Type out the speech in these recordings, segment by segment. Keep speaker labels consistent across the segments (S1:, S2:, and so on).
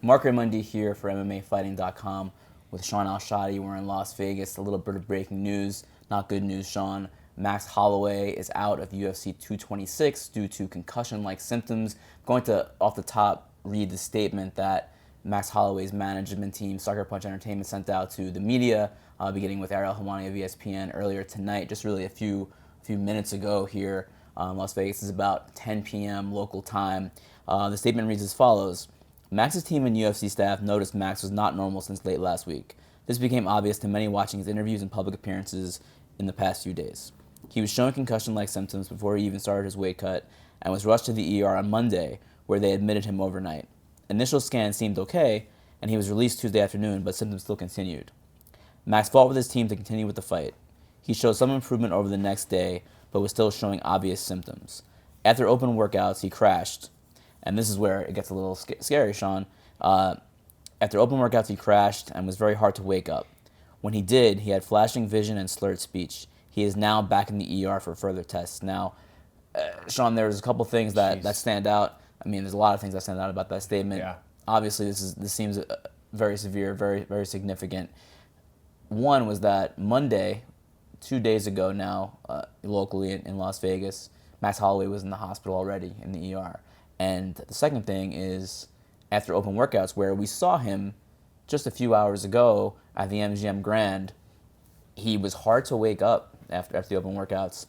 S1: Marc Raimondi here for MMAfighting.com with Shaun Al-Shatti. We're in Las Vegas. A little bit of breaking news. Not good news, Shaun. Max Holloway is out of UFC 226 due to concussion-like symptoms. I'm going to, off the top, read the statement that Max Holloway's management team, Sucker Punch Entertainment, sent out to the media, beginning with Ariel Helwani of ESPN earlier tonight, just really a few minutes ago here. Las Vegas is about 10 p.m. local time. The statement reads as follows. Max's team and UFC staff noticed Max was not normal since late last week. This became obvious to many watching his interviews and public appearances in the past few days. He was showing concussion-like symptoms before he even started his weight cut and was rushed to the ER on Monday, where they admitted him overnight. Initial scans seemed okay, and he was released Tuesday afternoon, but symptoms still continued. Max fought with his team to continue with the fight. He showed some improvement over the next day, but was still showing obvious symptoms. After open workouts, he crashed. And this is where it gets a little scary, Shaun. After open workouts, he crashed and was very hard to wake up. When he did, he had flashing vision and slurred speech. He is now back in the ER for further tests. Now, Shaun, there's a couple things that stand out. I mean, there's a lot of things that stand out about that statement.
S2: Yeah.
S1: Obviously, this seems very severe, very, very significant. One was that Monday, 2 days ago now, locally in Las Vegas, Max Holloway was in the hospital already in the ER. And the second thing is, after open workouts, where we saw him just a few hours ago at the MGM Grand, he was hard to wake up after the open workouts.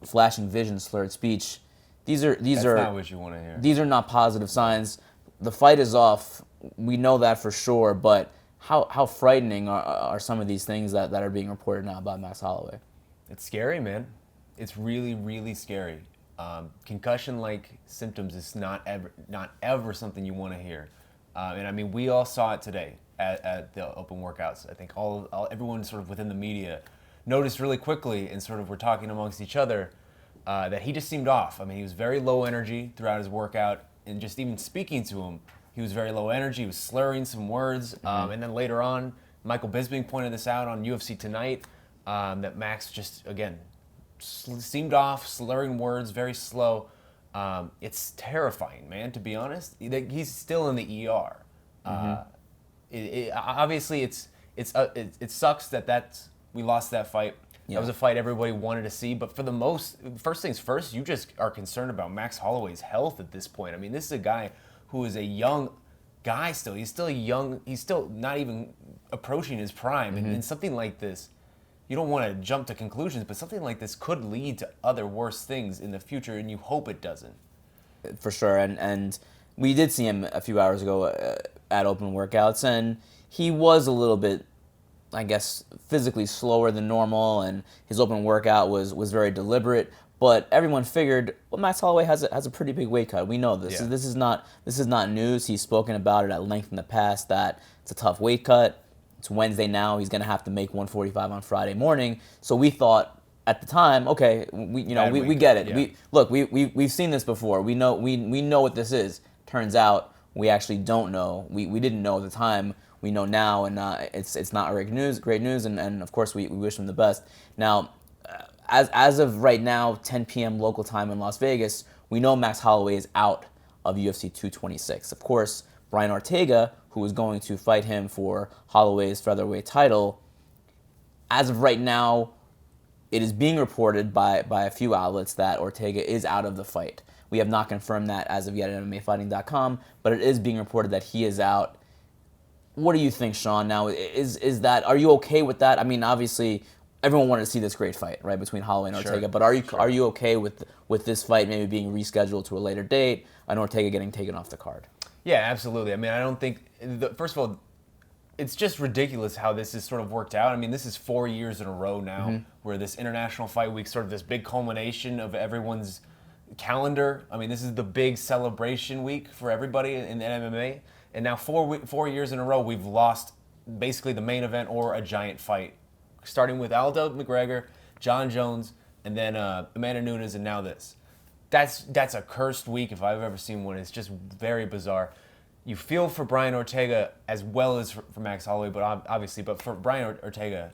S1: Flashing vision, slurred speech. These are
S2: not what you want to hear.
S1: These are not positive signs. The fight is off. We know that for sure. But how frightening are some of these things that are being reported now about Max Holloway?
S2: It's scary, man. It's really, really scary. Concussion-like symptoms is not ever something you want to hear. And I mean, we all saw it today at the open workouts. I think everyone sort of within the media noticed really quickly, and sort of were talking amongst each other, that he just seemed off. I mean, he was very low energy throughout his workout, and just even speaking to him, he was very low energy. He was slurring some words. And then later on, Michael Bisping pointed this out on UFC Tonight, that Max just, again, seemed off, slurring words, very slow. It's terrifying, man, to be honest. He's still in the ER. Obviously, it sucks that we lost that fight.
S1: Yeah.
S2: That was a fight everybody wanted to see. But first things first, you just are concerned about Max Holloway's health at this point. I mean, this is a guy who is a young guy still. He's still young. He's still not even approaching his prime. And something like this, you don't want to jump to conclusions, but something like this could lead to other worse things in the future, and you hope it doesn't.
S1: For sure, and we did see him a few hours ago at open workouts, and he was a little bit, I guess, physically slower than normal, and his open workout was very deliberate. But everyone figured, well, Max Holloway has a pretty big weight cut. We know this.
S2: Yeah.
S1: This is not news. He's spoken about it at length in the past that it's a tough weight cut. It's Wednesday now. He's going to have to make 145 on Friday morning. So we thought at the time, okay, we get it.
S2: Yeah.
S1: We've seen this before. We know what this is. Turns out we actually don't know. We didn't know at the time. We know now, and it's not great news, and of course we wish him the best. Now, as of right now, 10 p.m. local time in Las Vegas, we know Max Holloway is out of UFC 226. Of course, Brian Ortega, who was going to fight him for Holloway's featherweight title, as of right now, it is being reported by a few outlets that Ortega is out of the fight. We have not confirmed that as of yet at MMAfighting.com, but it is being reported that he is out. What do you think, Shaun? Now, are you okay with that? I mean, obviously, everyone wanted to see this great fight, right, between Holloway and Ortega.
S2: Sure.
S1: But are you okay with this fight maybe being rescheduled to a later date and Ortega getting taken off the card?
S2: Yeah, absolutely. I mean, I don't think, first of all, it's just ridiculous how this has sort of worked out. I mean, this is 4 years in a row now where this International Fight Week, sort of this big culmination of everyone's calendar. I mean, this is the big celebration week for everybody in MMA. And now 4 years in a row, we've lost basically the main event or a giant fight, starting with Aldo McGregor, John Jones, and then Amanda Nunes, and now this. That's a cursed week if I've ever seen one. It's just very bizarre. You feel for Brian Ortega as well as for Max Holloway, but obviously, but for Brian Ortega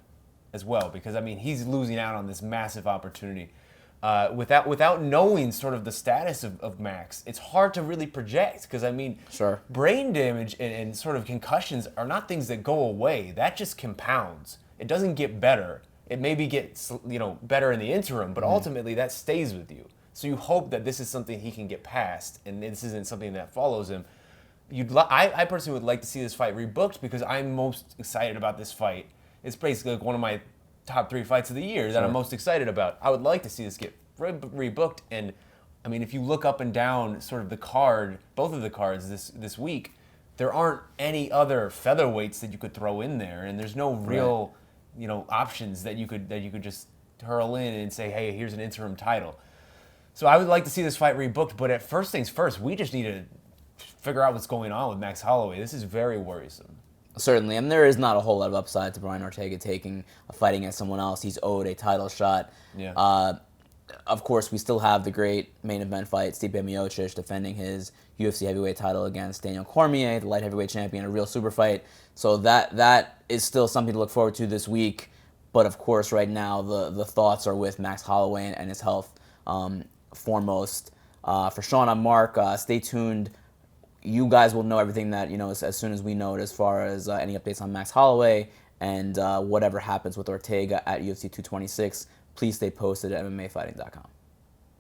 S2: as well, because I mean he's losing out on this massive opportunity. without knowing sort of the status of Max, it's hard to really project because I mean,
S1: Sure.
S2: brain damage and sort of concussions are not things that go away. That just compounds. It doesn't get better. It maybe gets better in the interim, but ultimately that stays with you. So you hope that this is something he can get past, and this isn't something that follows him. I personally would like to see this fight rebooked because I'm most excited about this fight. It's basically like one of my top 3 fights of the year that I'm most excited about. I would like to see this get rebooked, and I mean, if you look up and down sort of the card, both of the cards this week, there aren't any other featherweights that you could throw in there, and there's no real options that you could just hurl in and say, hey, here's an interim title. So I would like to see this fight rebooked, but at first things first, we just need to figure out what's going on with Max Holloway. This is very worrisome.
S1: Certainly, and there is not a whole lot of upside to Brian Ortega taking a fight against someone else. He's owed a title shot.
S2: Yeah.
S1: Of course, we still have the great main event fight, Stipe Miocic defending his UFC heavyweight title against Daniel Cormier, the light heavyweight champion, a real super fight. So that is still something to look forward to this week. But of course, right now, the thoughts are with Max Holloway and his health foremost. For Shaun, I'm Marc. Stay tuned. You guys will know everything that, as soon as we know it, as far as any updates on Max Holloway and whatever happens with Ortega at UFC 226. Please stay posted at MMAfighting.com.